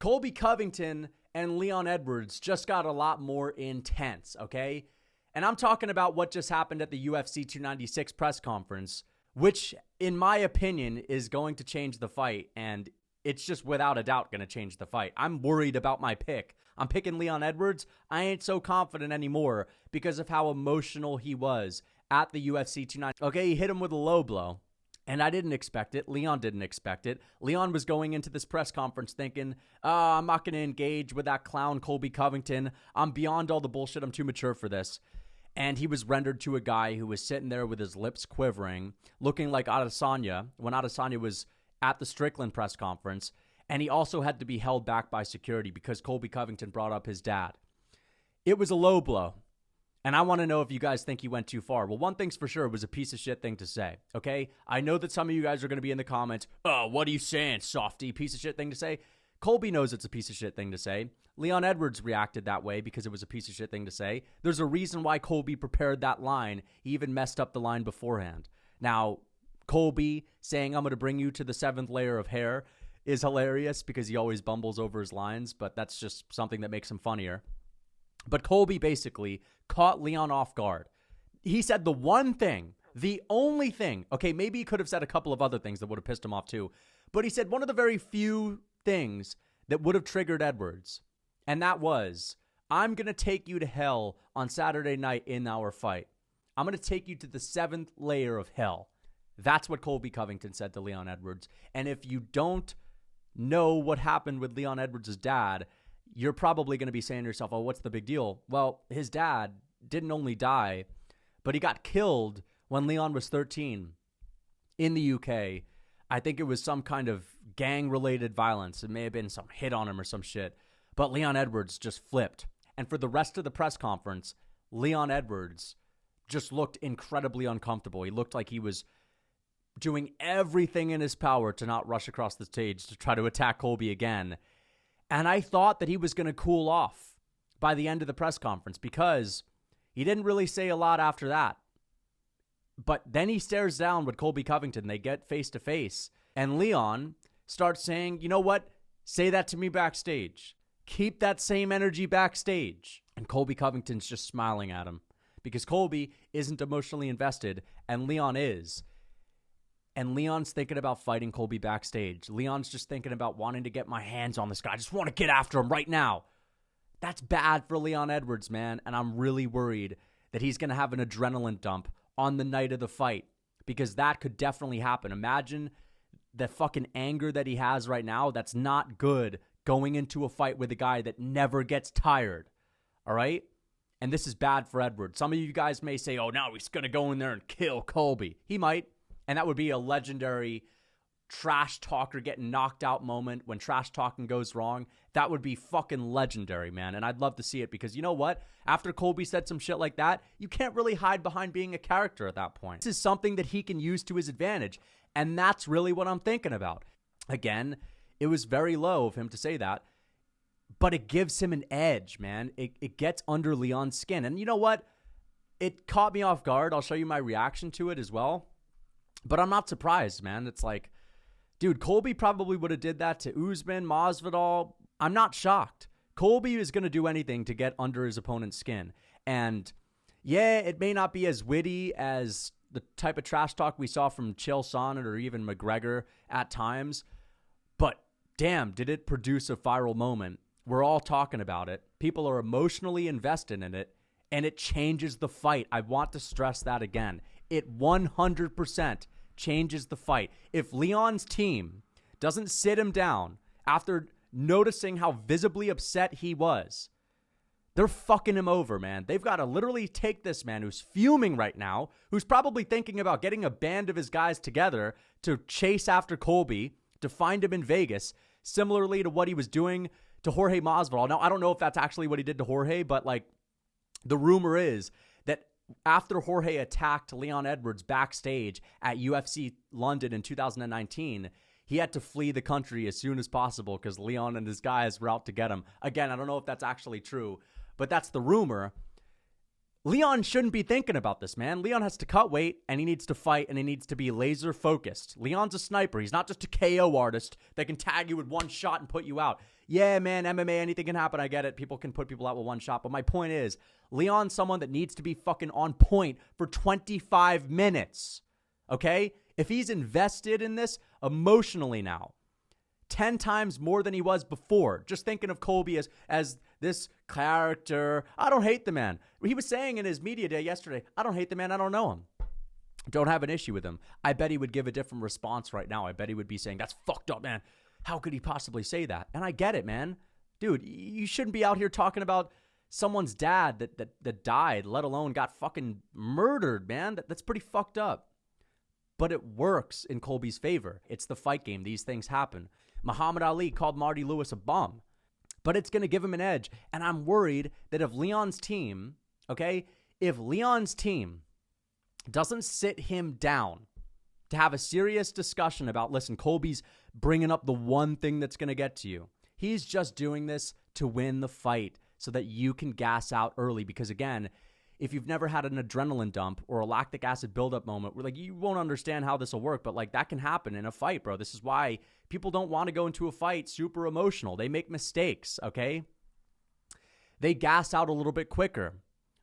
Colby Covington and Leon Edwards just got a lot more intense, okay? And I'm talking about what just happened at the UFC 296 press conference, which, in my opinion, is going to change the fight, and it's just without a doubt going to change the fight. I'm worried about my pick. I'm picking Leon Edwards. I ain't so confident anymore because of how emotional he was at the UFC 296. Okay, he hit him with a low blow. And I didn't expect it. Leon didn't expect it. Leon was going into this press conference thinking, I'm not going to engage with that clown Colby Covington. I'm beyond all the bullshit. I'm too mature for this. And he was rendered to a guy who was sitting there with his lips quivering, looking like Adesanya when Adesanya was at the Strickland press conference. And he also had to be held back by security because Colby Covington brought up his dad. It was a low blow. And I want to know if you guys think he went too far. Well, one thing's for sure, it was a piece of shit thing to say, okay? I know that some of you guys are going to be in the comments, oh, what are you saying, softy? Piece of shit thing to say? Colby knows it's a piece of shit thing to say. Leon Edwards reacted that way because it was a piece of shit thing to say. There's a reason why Colby prepared that line. He even messed up the line beforehand. Now, Colby saying, I'm going to bring you to the 7th layer of hair is hilarious because he always bumbles over his lines, but that's just something that makes him funnier. But Colby basically caught Leon off guard. He said the one thing, the only thing, okay, maybe he could have said a couple of other things that would have pissed him off too, but he said one of the very few things that would have triggered Edwards, and that was, I'm going to take you to hell on Saturday night in our fight. I'm going to take you to the 7th layer of hell. That's what Colby Covington said to Leon Edwards. And if you don't know what happened with Leon Edwards' dad, you're probably going to be saying to yourself, oh, what's the big deal? Well, his dad didn't only die, but he got killed when Leon was 13 in the UK. I think it was some kind of gang-related violence. It may have been some hit on him or some shit. But Leon Edwards just flipped. And for the rest of the press conference, Leon Edwards just looked incredibly uncomfortable. He looked like he was doing everything in his power to not rush across the stage to try to attack Colby again. And I thought that he was going to cool off by the end of the press conference because he didn't really say a lot after that. But then he stares down with Colby Covington. They get face to face. And Leon starts saying, you know what? Say that to me backstage. Keep that same energy backstage. And Colby Covington's just smiling at him because Colby isn't emotionally invested and Leon is. And Leon's thinking about fighting Colby backstage. Leon's just thinking about wanting to get my hands on this guy. I just want to get after him right now. That's bad for Leon Edwards, man. And I'm really worried that he's going to have an adrenaline dump on the night of the fight because that could definitely happen. Imagine the fucking anger that he has right now. That's not good going into a fight with a guy that never gets tired. All right? And this is bad for Edwards. Some of you guys may say, oh, now he's going to go in there and kill Colby. He might. And that would be a legendary trash talker getting knocked out moment when trash talking goes wrong. That would be fucking legendary, man. And I'd love to see it because you know what? After Colby said some shit like that, you can't really hide behind being a character at that point. This is something that he can use to his advantage. And that's really what I'm thinking about. Again, it was very low of him to say that, but it gives him an edge, man. It gets under Leon's skin. And you know what? It caught me off guard. I'll show you my reaction to it as well. But I'm not surprised, man. It's like, dude, Colby probably would have did that to Usman, Masvidal. I'm not shocked. Colby is going to do anything to get under his opponent's skin. And yeah, it may not be as witty as the type of trash talk we saw from Chael Sonnen or even McGregor at times. But damn, did it produce a viral moment. We're all talking about it. People are emotionally invested in it. And it changes the fight. I want to stress that again. It 100% changes the fight. If Leon's team doesn't sit him down after noticing how visibly upset he was, they're fucking him over, man. They've got to literally take this man who's fuming right now, who's probably thinking about getting a band of his guys together to chase after Colby, to find him in Vegas, similarly to what he was doing to Jorge Masvidal. Now, I don't know if that's actually what he did to Jorge, but like the rumor is that after Jorge attacked Leon Edwards backstage at UFC London in 2019, he had to flee the country as soon as possible because Leon and his guys were out to get him. Again, I don't know if that's actually true, but that's the rumor. Leon shouldn't be thinking about this, man. Leon has to cut weight, and he needs to fight, and he needs to be laser-focused. Leon's a sniper. He's not just a KO artist that can tag you with one shot and put you out. Yeah, man, MMA, anything can happen. I get it. People can put people out with one shot. But my point is, Leon's someone that needs to be fucking on point for 25 minutes. Okay? If he's invested in this emotionally now, 10 times more than he was before, just thinking of Colby as this character. I don't hate the man. He was saying in his media day yesterday, I don't hate the man. I don't know him. Don't have an issue with him. I bet he would give a different response right now. I bet he would be saying, that's fucked up, man. How could he possibly say that? And I get it, man. Dude, you shouldn't be out here talking about someone's dad that died, let alone got fucking murdered, man. That's pretty fucked up. But it works in Colby's favor. It's the fight game. These things happen. Muhammad Ali called Marty Lewis a bum. But it's going to give him an edge. And I'm worried that if Leon's team doesn't sit him down to have a serious discussion about, listen, Colby's bringing up the one thing that's going to get to you. He's just doing this to win the fight so that you can gas out early. Because again, if you've never had an adrenaline dump or a lactic acid buildup moment, where you won't understand how this will work, but that can happen in a fight, bro. This is why people don't want to go into a fight super emotional. They make mistakes, okay? They gas out a little bit quicker,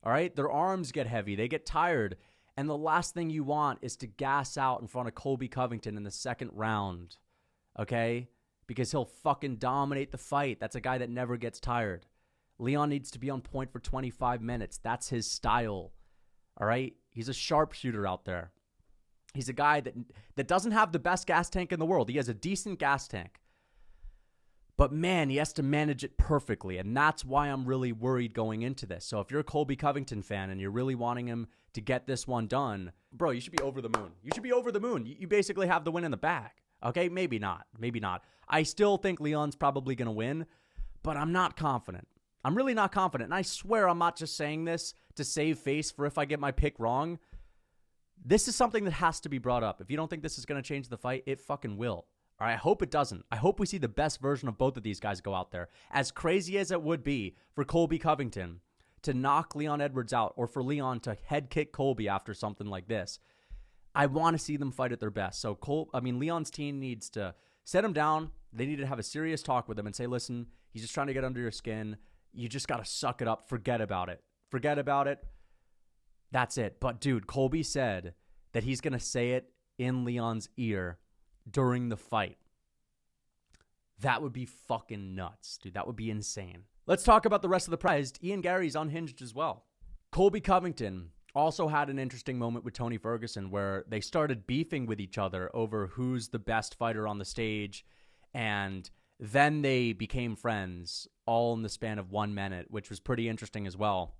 all right? Their arms get heavy. They get tired. And the last thing you want is to gas out in front of Colby Covington in the second round, okay? Because he'll fucking dominate the fight. That's a guy that never gets tired. Leon needs to be on point for 25 minutes. That's his style, all right? He's a sharpshooter out there. He's a guy that doesn't have the best gas tank in the world. He has a decent gas tank. But, man, he has to manage it perfectly, and that's why I'm really worried going into this. So if you're a Colby Covington fan and you're really wanting him to get this one done, bro, you should be over the moon. You should be over the moon. You basically have the win in the bag, okay? Maybe not. Maybe not. I still think Leon's probably going to win, but I'm not confident. I'm really not confident, and I swear I'm not just saying this to save face for if I get my pick wrong. This is something that has to be brought up. If you don't think this is going to change the fight, it fucking will. All right, I hope it doesn't. I hope we see the best version of both of these guys go out there. As crazy as it would be for Colby Covington to knock Leon Edwards out or for Leon to head kick Colby after something like this, I want to see them fight at their best. So, Leon's team needs to set him down. They need to have a serious talk with him and say, listen, he's just trying to get under your skin. You just got to suck it up. Forget about it. Forget about it. That's it. But, dude, Colby said that he's going to say it in Leon's ear during the fight. That would be fucking nuts, dude. That would be insane. Let's talk about the rest of the prize. Ian Gary's unhinged as well. Colby Covington also had an interesting moment with Tony Ferguson where they started beefing with each other over who's the best fighter on the stage, and then they became friends all in the span of 1 minute, which was pretty interesting as well.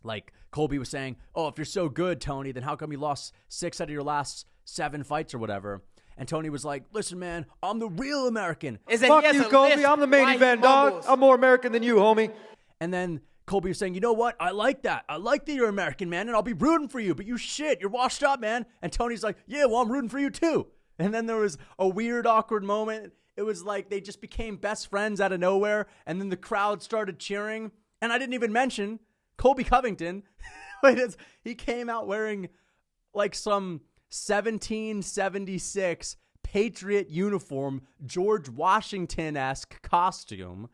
Like, Colby was saying, oh, if you're so good, Tony, then how come you lost 6 out of your last 7 fights or whatever? And Tony was like, listen, man, I'm the real American. Fuck you, Colby. I'm the main event, dog. I'm more American than you, homie. And then Colby was saying, you know what? I like that. I like that you're American, man, and I'll be rooting for you, but you shit. You're washed up, man. And Tony's like, yeah, well, I'm rooting for you too. And then there was a weird, awkward moment. It was like they just became best friends out of nowhere, and then the crowd started cheering. And I didn't even mention Colby Covington. He came out wearing like some 1776 Patriot uniform, George Washington-esque costume,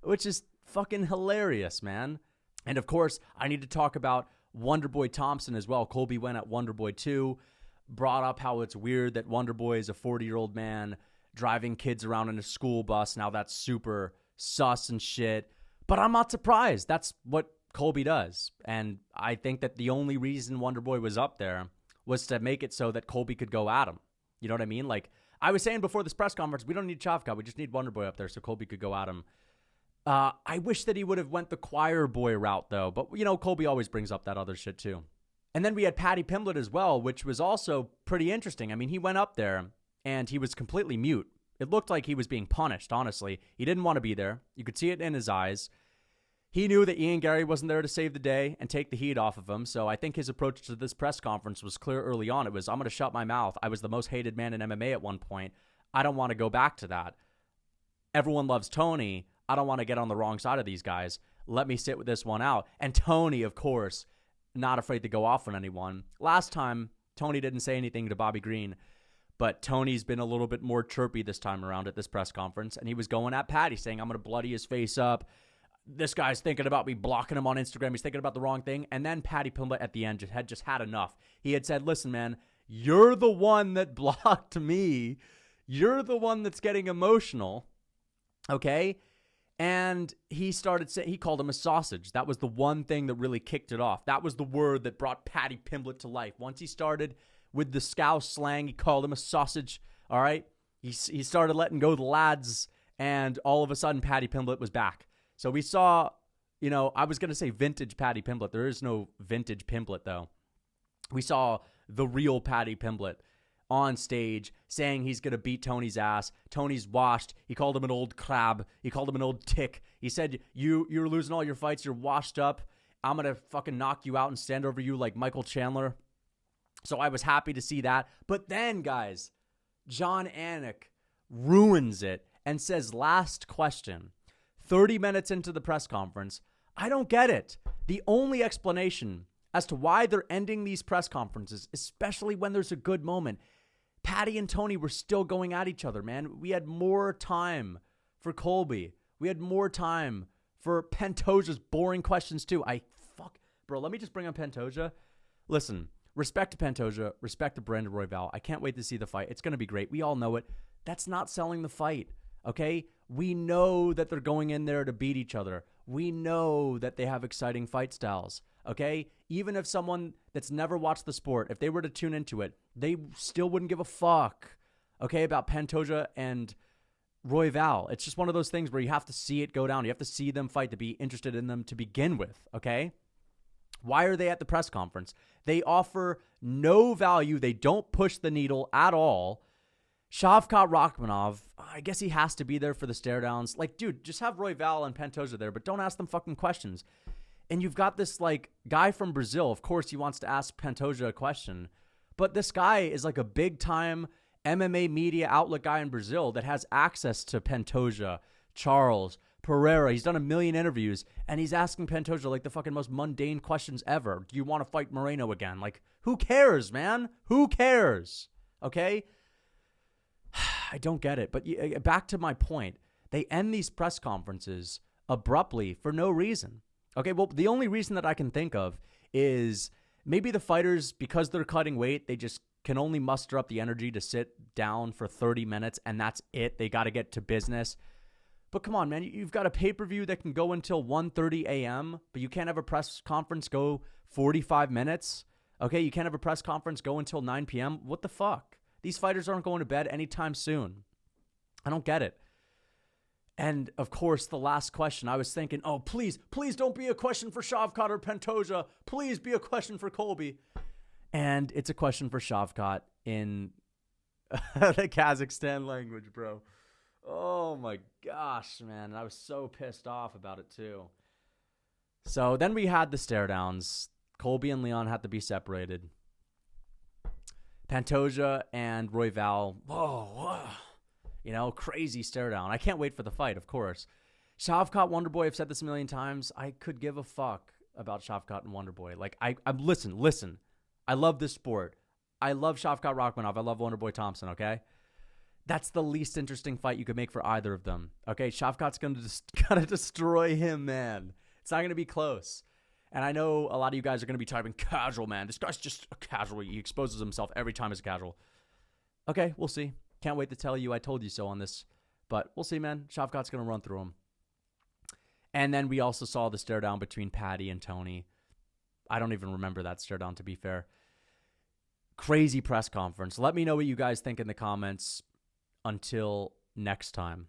which is fucking hilarious, man. And of course, I need to talk about Wonderboy Thompson as well. Colby went at Wonderboy 2, brought up how it's weird that Wonderboy is a 40-year-old man driving kids around in a school bus. Now that's super sus and shit. But I'm not surprised. That's what Colby does. And I think that the only reason Wonderboy was up there was to make it so that Colby could go at him. You know what I mean? Like, I was saying before this press conference, we don't need Chavka. We just need Wonderboy up there so Colby could go at him. I wish that he would have went the choir boy route, though. But, you know, Colby always brings up that other shit, too. And then we had Paddy Pimblett as well, which was also pretty interesting. I mean, he went up there, and he was completely mute. It looked like he was being punished, honestly. He didn't want to be there. You could see it in his eyes. He knew that Ian Gary wasn't there to save the day and take the heat off of him, so I think his approach to this press conference was clear early on. It was, I'm going to shut my mouth. I was the most hated man in MMA at one point. I don't want to go back to that. Everyone loves Tony. I don't want to get on the wrong side of these guys. Let me sit with this one out. And Tony, of course, not afraid to go off on anyone. Last time, Tony didn't say anything to Bobby Green, But Tony's been a little bit more chirpy this time around at this press conference, and he was going at Patty, saying, I'm going to bloody his face up. This guy's thinking about me blocking him on Instagram. He's thinking about the wrong thing. And then Patty Pimblett at the end just had enough. He had said, listen, man, you're the one that blocked me. You're the one that's getting emotional. Okay? And he started saying, he called him a sausage. That was the one thing that really kicked it off. That was the word that brought Patty Pimblett to life. Once he started with the Scouse slang, he called him a sausage. All right? He started letting go the lads, and all of a sudden, Patty Pimblett was back. So we saw, I was going to say vintage Patty Pimblett. There is no vintage Pimblett, though. We saw the real Patty Pimblett on stage saying he's going to beat Tony's ass. Tony's washed. He called him an old crab. He called him an old tick. He said, you're losing all your fights. You're washed up. I'm going to fucking knock you out and stand over you like Michael Chandler. So I was happy to see that. But then, guys, John Anik ruins it and says, last question. 30 minutes into the press conference, I don't get it. The only explanation as to why they're ending these press conferences, especially when there's a good moment, Patty and Tony were still going at each other, man. We had more time for Colby. We had more time for Pantoja's boring questions, too. Bro, let me just bring on Pantoja. Listen, respect to Pantoja, respect to Brandon Royval. I can't wait to see the fight. It's going to be great. We all know it. That's not selling the fight, okay? We know that they're going in there to beat each other. We know that they have exciting fight styles, okay? Even if someone that's never watched the sport, if they were to tune into it, they still wouldn't give a fuck, okay, about Pantoja and Royval. It's just one of those things where you have to see it go down. You have to see them fight to be interested in them to begin with, okay? Why are they at the press conference? They offer no value. They don't push the needle at all. Shavkat Rakhmonov, I guess he has to be there for the stare downs. Like, dude, just have Royval and Pantoja there, but don't ask them fucking questions. And you've got this, guy from Brazil. Of course, he wants to ask Pantoja a question. But this guy is like a big-time MMA media outlet guy in Brazil that has access to Pantoja, Charles, Pereira. He's done a million interviews, and he's asking Pantoja, the fucking most mundane questions ever. Do you want to fight Moreno again? Who cares, man? Who cares? Okay? I don't get it. But back to my point. They end these press conferences abruptly for no reason. Okay, well, the only reason that I can think of is maybe the fighters, because they're cutting weight, they just can only muster up the energy to sit down for 30 minutes, and that's it. They got to get to business. But come on, man. You've got a pay-per-view that can go until 1:30 a.m., but you can't have a press conference go 45 minutes. Okay, you can't have a press conference go until 9 p.m. What the fuck? These fighters aren't going to bed anytime soon. I don't get it. And, of course, the last question, I was thinking, oh, please don't be a question for Shavkat or Pantoja. Please be a question for Colby. And it's a question for Shavkat in the Kazakhstan language, bro. Oh, my gosh, man. I was so pissed off about it, too. So then we had the stare downs. Colby and Leon had to be separated. Pantoja and Royval, whoa, crazy stare down. I can't wait for the fight, of course. Shavkat, Wonderboy, I've said this a million times. I could give a fuck about Shavkat and Wonderboy. Listen. I love this sport. I love Shavkat Rakhmonov. I love Wonderboy Thompson, okay? That's the least interesting fight you could make for either of them, okay? Shavkat's going to destroy him, man. It's not going to be close. And I know a lot of you guys are going to be typing, casual, man. This guy's just a casual. He exposes himself every time as a casual. Okay, we'll see. Can't wait to tell you I told you so on this. But we'll see, man. Shavkat's going to run through him. And then we also saw the stare down between Patty and Tony. I don't even remember that stare down, to be fair. Crazy press conference. Let me know what you guys think in the comments. Until next time.